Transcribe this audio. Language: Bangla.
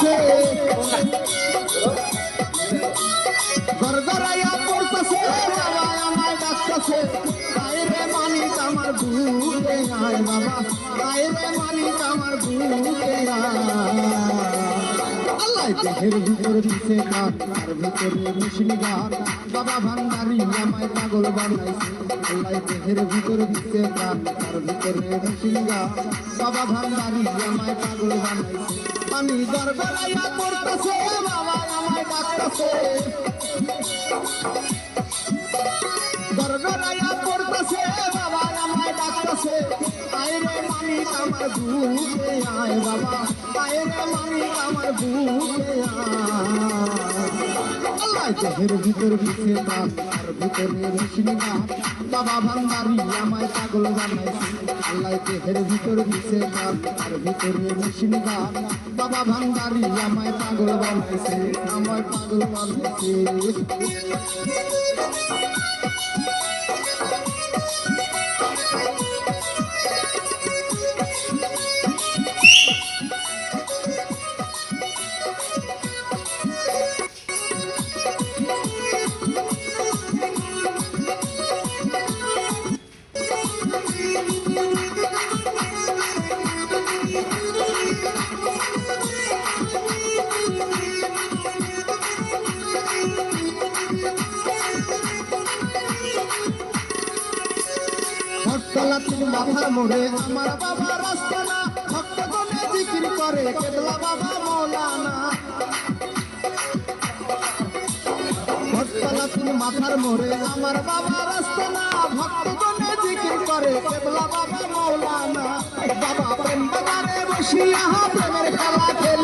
পড়তাছে গড়গড়াইয়া পড়তাছে বাবা আমায় ডাকতাছে বাইরে মানিক আমার বুকে আয় বাবা বাইরে মানিক আমার বুকে আল্লাহ দেহের ভিতর দিছে গান তার ভিতরে মিশনি গান বাবা ভান্ডারি আমায় পাগল বানাইছে আল্লাহ দেহের ভিতর দিছে গান তার ভিতরে মিশনি গান বাবা ভান্ডারি আমায় পাগল বানাইছে আমি গড়গড়াইয়া পড়তাছে বাবা আমায় ডাকতাছে গড়গড়াইয়া পড়তাছে বাবা আমায় ডাকতাছে আয়রে মানিক আমার বুকে আয় বাবা আয়রে মানিক আমার বুকে আল্লাহ দেহের ভিতর দিছে গান তার ভিতরে মিশনি গান বাবা ভান্ডারি আমায় পাগল বানাইছে আল্লাহ দেহের ভিতর দিছে গান তার ভিতরে মিশনি গান বাবা ভান্ডারি আমায় পাগল বানাইছে আমায় পাগল বানাইছে ভক্তলাতির মাথার মোড়ে আমার বাবা রাস্তানা ভক্তগণে জিকির করে কেবলা বাবা মৌলানা ভক্তলাতির মাথার মোড়ে আমার বাবা রাস্তানা ভক্তগণে জিকির করে কেবলা বাবা মৌলানা বাবা প্রেম বাগানে বসিয়া প্রেমের খেলা খেলে